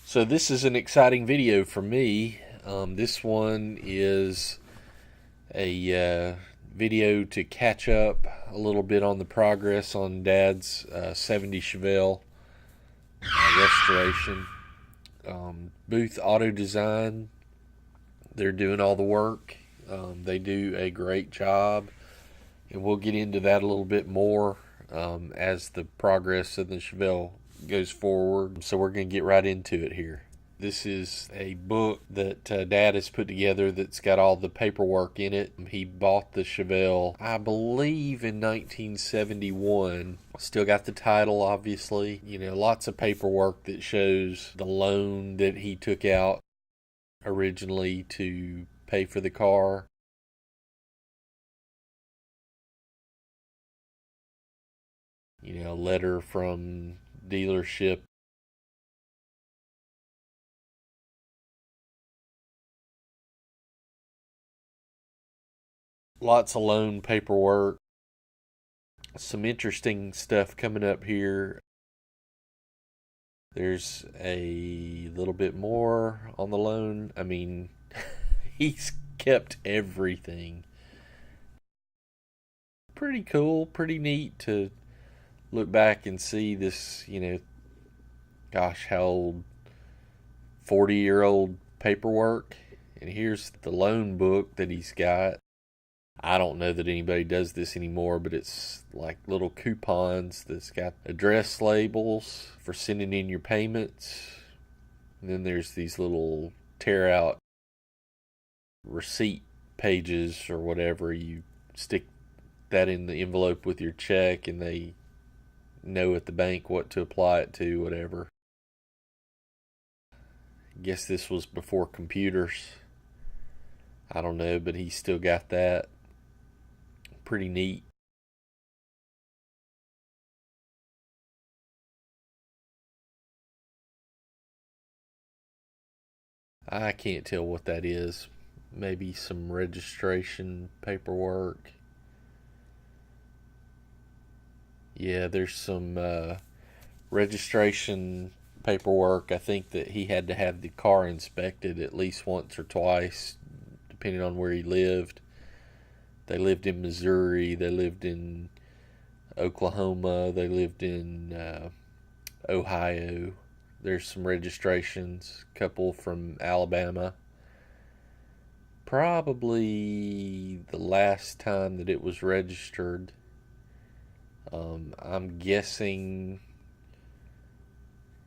So this is an exciting video for me. This one is a video to catch up a little bit on the progress on Dad's 70 Chevelle restoration. Booth Auto Design, they're doing all the work. They do a great job, and we'll get into that a little bit more as the progress of the Chevelle goes forward. So we're going to get right into it here. This is a book that Dad has put together that's got all the paperwork in it. He bought the Chevelle, I believe, in 1971. Still got the title, obviously. You know, lots of paperwork that shows the loan that he took out originally to pay for the car. You know, a letter from dealership. Lots of loan paperwork. Some interesting stuff coming up here. There's a little bit more on the loan. I mean, he's kept everything. Pretty cool, pretty neat to look back and see this, you know, gosh, how old, 40-year-old paperwork. And here's the loan book that he's got. I don't know that anybody does this anymore, but it's like little coupons that's got address labels for sending in your payments. And then there's these little tear out receipt pages or whatever. You stick that in the envelope with your check, and they know at the bank what to apply it to, whatever. I guess this was before computers. I don't know, but he's still got that. Pretty neat. I can't tell what that is. Maybe some registration paperwork. Yeah, there's some registration paperwork. I think that he had to have the car inspected at least once or twice, depending on where he lived. They lived in Missouri. They lived in Oklahoma. They lived in Ohio. There's some registrations. A couple from Alabama. Probably the last time that it was registered. I'm guessing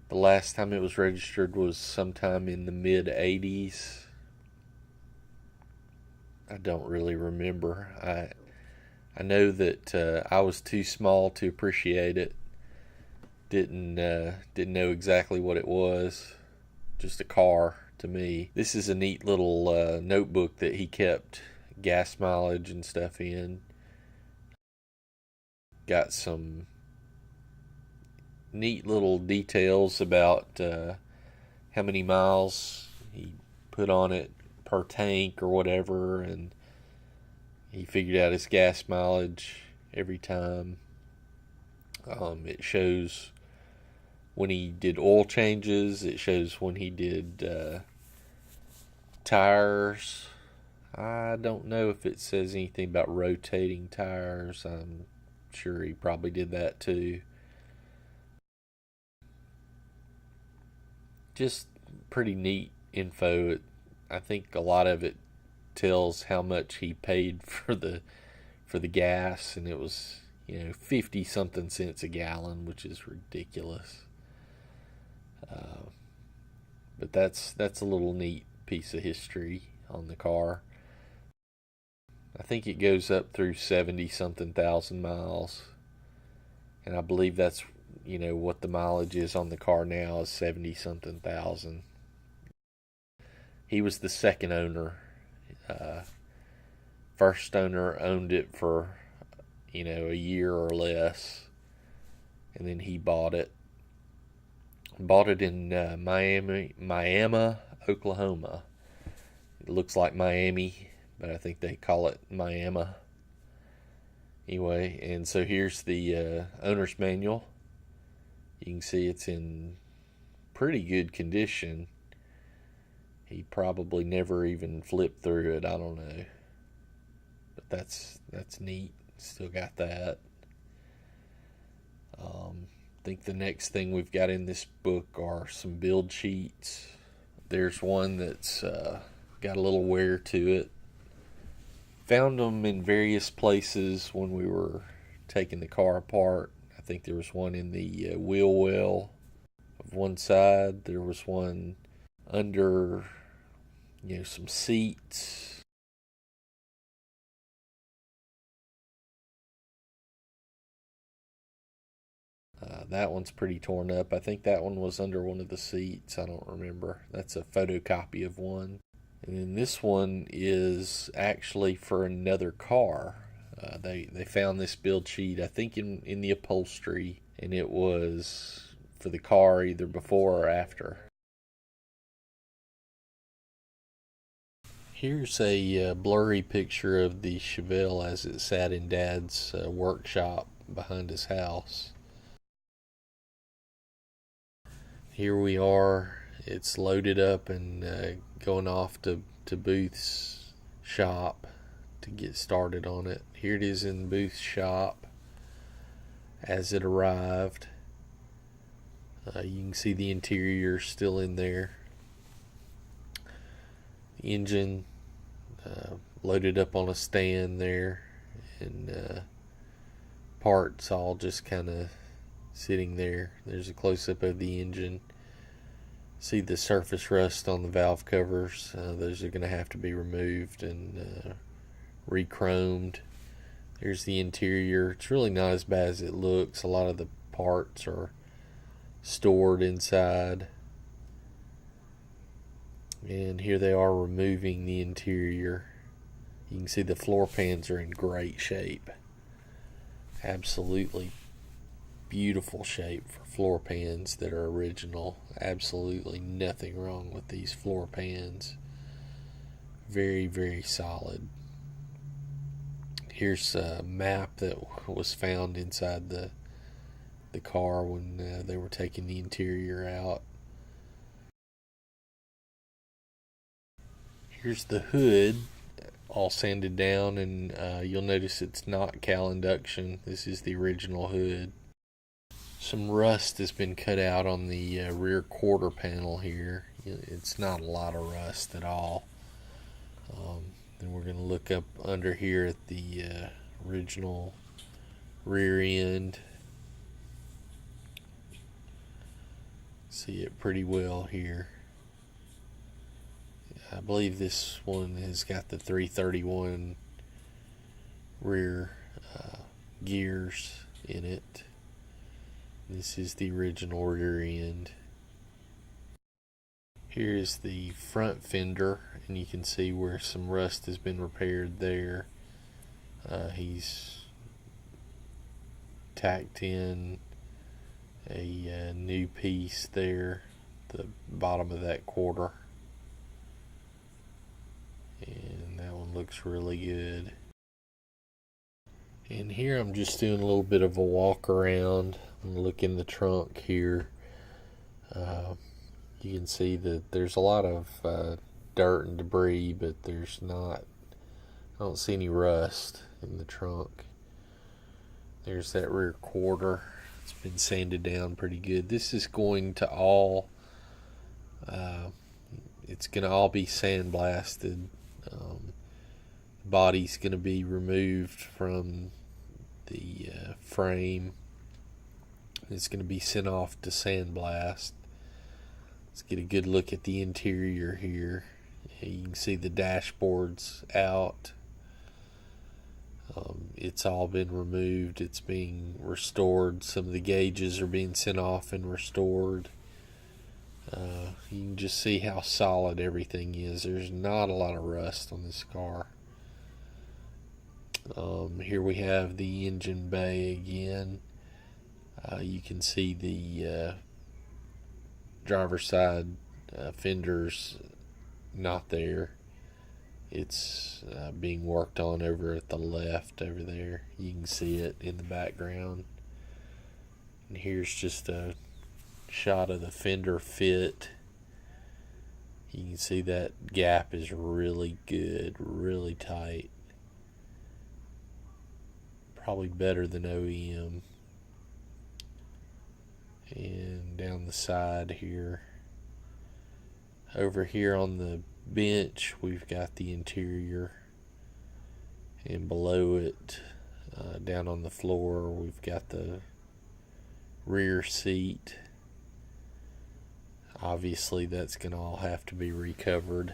the last time it was registered was sometime in the mid-80s. I don't really remember. I know that I was too small to appreciate it. Didn't know exactly what it was. Just a car to me. This is a neat little notebook that he kept gas mileage and stuff in. Got some neat little details about how many miles he put on it per tank or whatever, and he figured out his gas mileage every time. It shows when he did oil changes. It shows when he did tires. I don't know if it says anything about rotating tires. I'm sure he probably did that too. Just pretty neat info. I think a lot of it tells how much he paid for the gas, and it was, you know, 50 something cents a gallon, which is ridiculous. But that's a little neat piece of history on the car. I think it goes up through 70 something thousand miles, and I believe that's, you know, what the mileage is on the car now is 70 something thousand. He was the second owner. First owner owned it for, you know, a year or less, and then he bought it. Bought it in Miami, Oklahoma. It looks like Miami, but I think they call it Miami. Anyway, and so here's the owner's manual. You can see it's in pretty good condition. He probably never even flipped through it. I don't know, but that's neat. Still got that. I think the next thing we've got in this book are some build sheets. There's one that's got a little wear to it. Found them in various places when we were taking the car apart. I think there was one in the wheel well of one side. There was one under, some seats. That one's pretty torn up. I think that one was under one of the seats. I don't remember. That's a photocopy of one. And then this one is actually for another car. They found this build sheet, I think, in the upholstery, and it was for the car either before or after. Here's a blurry picture of the Chevelle as it sat in Dad's workshop behind his house. Here we are. It's loaded up and going off to Booth's shop to get started on it. Here it is in Booth's shop as it arrived. You can see the interior still in there. The engine loaded up on a stand there, and parts all just kind of sitting there. There's a close-up of the engine. See the surface rust on the valve covers. Those are going to have to be removed and re-chromed. There's the interior. It's really not as bad as it looks. A lot of the parts are stored inside. And here they are removing the interior. You can see the floor pans are in great shape. Absolutely beautiful shape for floor pans that are original. Absolutely nothing wrong with these floor pans. Very, very solid. Here's a map that was found inside the car when they were taking the interior out. Here's the hood all sanded down, and you'll notice it's not cal induction. This is the original hood. Some rust has been cut out on the rear quarter panel here. It's not a lot of rust at all. Then we're going to look up under here at the original rear end. See it pretty well here. I believe this one has got the 331 rear gears in it. This is the original rear end. Here's the front fender, and you can see where some rust has been repaired there. He's tacked in a new piece there, the bottom of that quarter. And that one looks really good. And here I'm just doing a little bit of a walk around. I'm gonna look in the trunk here. You can see that there's a lot of dirt and debris, but there's not, I don't see any rust in the trunk. There's that rear quarter. It's been sanded down pretty good. This is going to all, it's going to all be sandblasted. The body's going to be removed from the frame. It's going to be sent off to sandblast. Let's get a good look at the interior here. You can see the dashboard's out. It's all been removed. It's being restored. Some of the gauges are being sent off and restored. You can just see how solid everything is. There's not a lot of rust on this car. Here we have the engine bay again. You can see the driver's side fenders not there. It's being worked on over at the left over there. You can see it in the background. And here's just a shot of the fender fit. You can see that gap is really good, really tight. Probably better than OEM. And down the side here. Over here on the bench, we've got the interior. And below it, down on the floor, we've got the rear seat. Obviously, that's going to all have to be recovered.